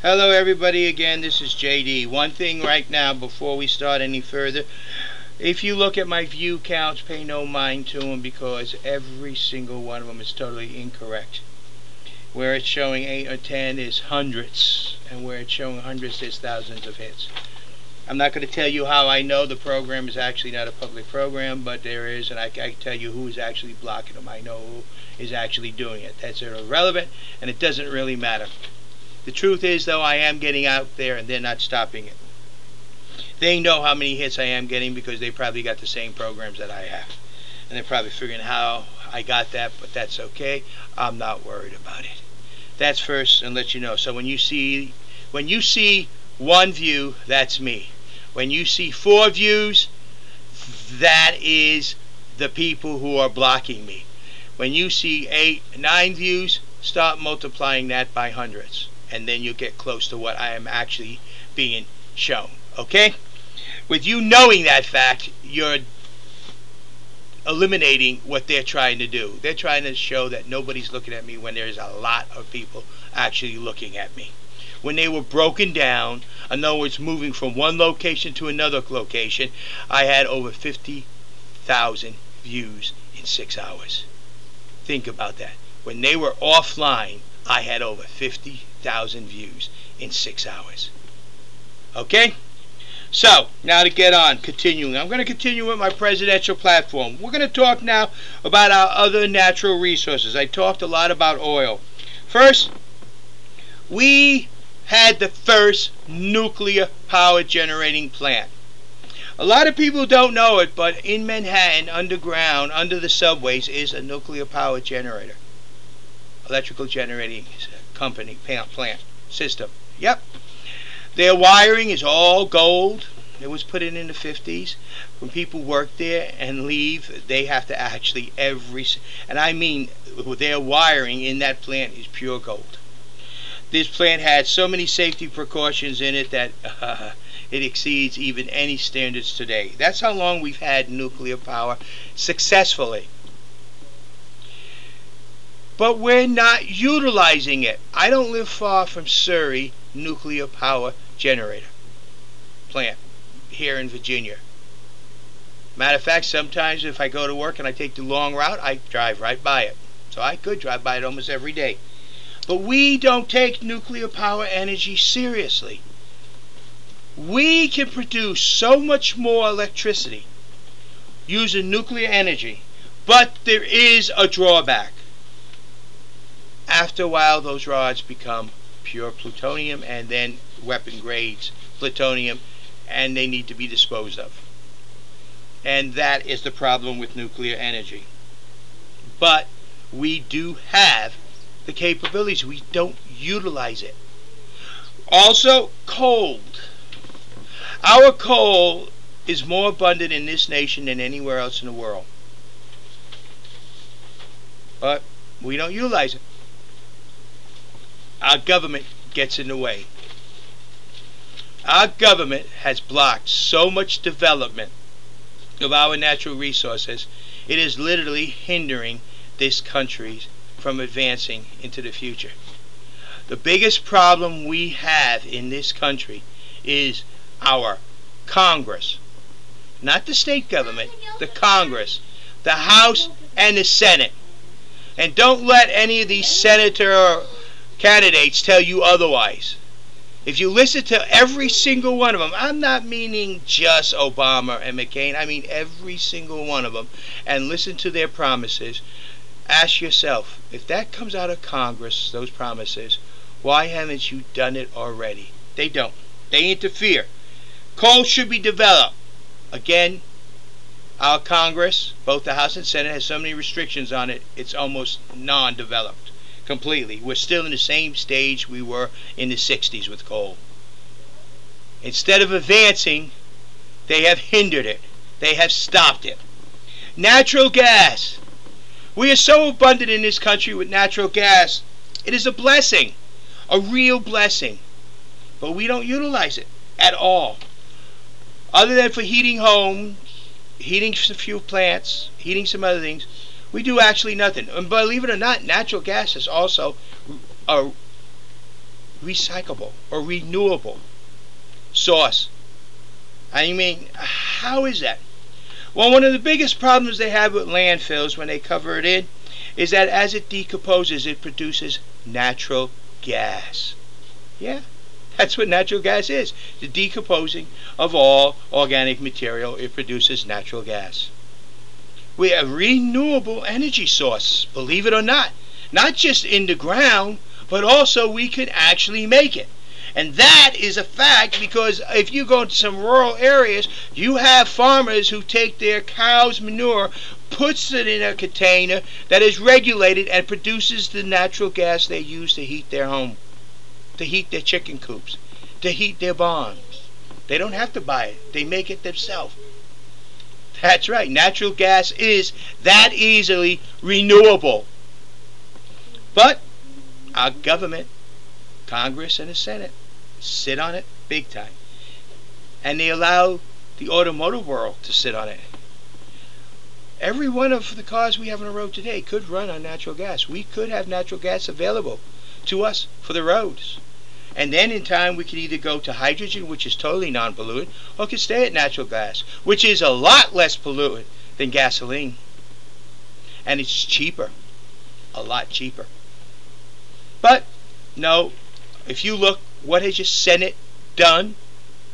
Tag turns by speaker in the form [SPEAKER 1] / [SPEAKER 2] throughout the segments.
[SPEAKER 1] Hello everybody again, this is JD. One thing right now before we start any further, if you look at my view counts, pay no mind to them because every single one of them is totally incorrect. Where it's showing 8 or 10 is hundreds, and where it's showing hundreds there's thousands of hits. I'm not going to tell you how I know the program is actually not a public program, but there is, and I can tell you who is actually blocking them. I know who is actually doing it. That's irrelevant, and it doesn't really matter. The truth is, though, I am getting out there, and they're not stopping it. They know how many hits I am getting because they probably got the same programs that I have. And they're probably figuring how I got that, but that's okay. I'm not worried about it. That's first, and let you know. So when you see one view, that's me. When you see 4 views, that is the people who are blocking me. When you see 8, 9 views, start multiplying that by hundreds, and then you'll get close to what I am actually being shown. Okay? With you knowing that fact, you're eliminating what they're trying to do. They're trying to show that nobody's looking at me when there's a lot of people actually looking at me. When they were broken down, in other words, moving from one location to another location, I had over 50,000 views in 6 hours. Think about that. When they were offline, I had over 50,000 views in 6 hours. Okay? So, now to get on, continuing. I'm going to continue with my presidential platform. We're going to talk now about our other natural resources. I talked a lot about oil. First, we had the first nuclear power generating plant. A lot of people don't know it, but in Manhattan, underground, under the subways, is a nuclear power generator. Electrical generating company, plant, system. Yep. Their wiring is all gold. It was put in the 50s. When people work there and leave, they have to actually and I mean their wiring in that plant is pure gold. This plant had so many safety precautions in it that it exceeds even any standards today. That's how long we've had nuclear power successfully. But we're not utilizing it. I don't live far from Surrey nuclear power generator plant here in Virginia. Matter of fact, sometimes if I go to work and I take the long route, I drive right by it. So I could drive by it almost every day. But we don't take nuclear power energy seriously. We can produce so much more electricity using nuclear energy, but there is a drawback. After a while, those rods become pure plutonium and then weapon grades plutonium, and they need to be disposed of. And that is the problem with nuclear energy. But we do have the capabilities. We don't utilize it. Also, coal. Our coal is more abundant in this nation than anywhere else in the world. But we don't utilize it. Our government gets in the way. Our government has blocked so much development of our natural resources, it is literally hindering this country from advancing into the future. The biggest problem we have in this country is our Congress. Not the state government, the Congress, the House and the Senate. And don't let any of these senator candidates tell you otherwise. If you listen to every single one of them, I'm not meaning just Obama and McCain, I mean every single one of them, and listen to their promises, ask yourself, if that comes out of Congress, those promises, why haven't you done it already? They don't. They interfere. Coal should be developed. Again, our Congress, both the House and Senate, has so many restrictions on it, it's almost non-developed. Completely. We're still in the same stage we were in the 60s with coal. Instead of advancing, they have hindered it. They have stopped it. Natural gas. We are so abundant in this country with natural gas. It is a blessing. A real blessing. But we don't utilize it at all. Other than for heating homes, heating a few plants, heating some other things, we do actually nothing. And believe it or not, natural gas is also a recyclable or renewable source. I mean, how is that? Well, one of the biggest problems they have with landfills when they cover it in is that as it decomposes, it produces natural gas. Yeah, that's what natural gas is. The decomposing of all organic material, it produces natural gas. We have a renewable energy source, believe it or not. Not just in the ground, but also we can actually make it. And that is a fact, because if you go to some rural areas, you have farmers who take their cow's manure, puts it in a container that is regulated and produces the natural gas they use to heat their home, to heat their chicken coops, to heat their barns. They don't have to buy it. They make it themselves. That's right. Natural gas is that easily renewable. But our government, Congress and the Senate, sit on it big time. And they allow the automotive world to sit on it. Every one of the cars we have on the road today could run on natural gas. We could have natural gas available to us for the roads. And then in time we could either go to hydrogen, which is totally non-pollutant, or could stay at natural gas, which is a lot less pollutant than gasoline. And it's cheaper. A lot cheaper. But no, if you look, what has your Senate done?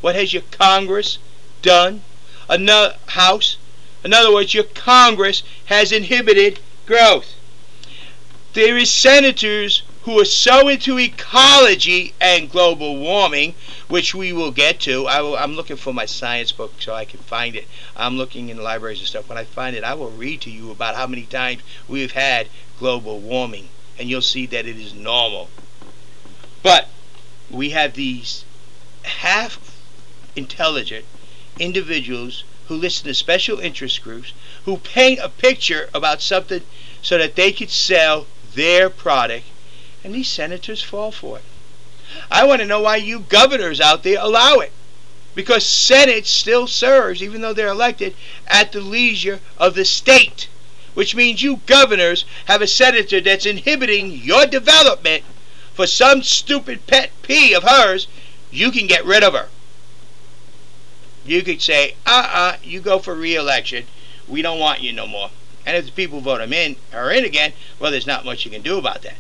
[SPEAKER 1] What has your Congress done? Another House? In other words, your Congress has inhibited growth. There is senators who are so into ecology and global warming, which we will get to. I'm looking for my science book so I can find it. I'm looking in libraries and stuff. When I find it, I will read to you about how many times we've had global warming, and you'll see that it is normal. But we have these half-intelligent individuals who listen to special interest groups, who paint a picture about something so that they could sell their product, and these senators fall for it. I want to know why you governors out there allow it. Because Senate still serves, even though they're elected, at the leisure of the state. Which means you governors have a senator that's inhibiting your development for some stupid pet peeve of hers. You can get rid of her. You could say, you go for re-election. We don't want you no more. And if the people vote her in again, well, there's not much you can do about that.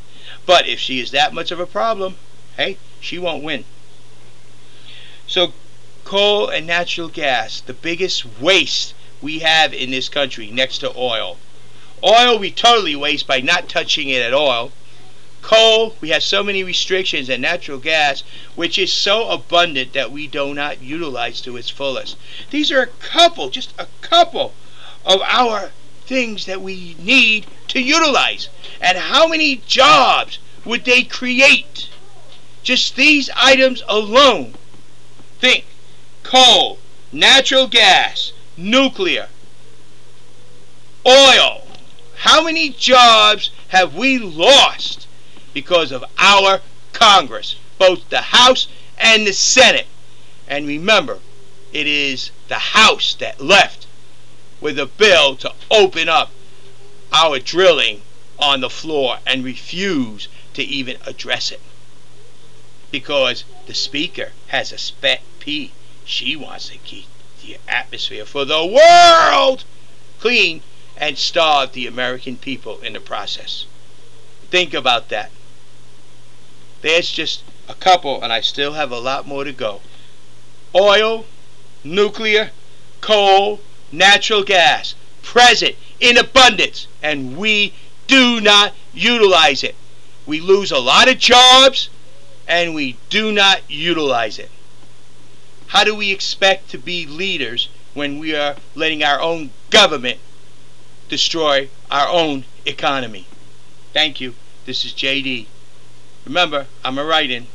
[SPEAKER 1] But if she is that much of a problem, hey, she won't win. So coal and natural gas, the biggest waste we have in this country next to oil. Oil we totally waste by not touching it at all. Coal, we have so many restrictions, and natural gas, which is so abundant that we do not utilize to its fullest. These are just a couple of our things that we need to utilize. And how many jobs would they create? Just these items alone. Think: coal, natural gas, nuclear, oil. How many jobs have we lost because of our Congress, both the House and the Senate? And remember, it is the House that left with a bill to open up our drilling on the floor and refuse to even address it. Because the Speaker has a pet peeve. She wants to keep the atmosphere for the world clean and starve the American people in the process. Think about that. There's just a couple, and I still have a lot more to go. Oil, nuclear, coal, natural gas, present in abundance, and we do not utilize it. We lose a lot of jobs, and we do not utilize it. How do we expect to be leaders when we are letting our own government destroy our own economy? Thank you. This is JD. Remember, I'm a write-in.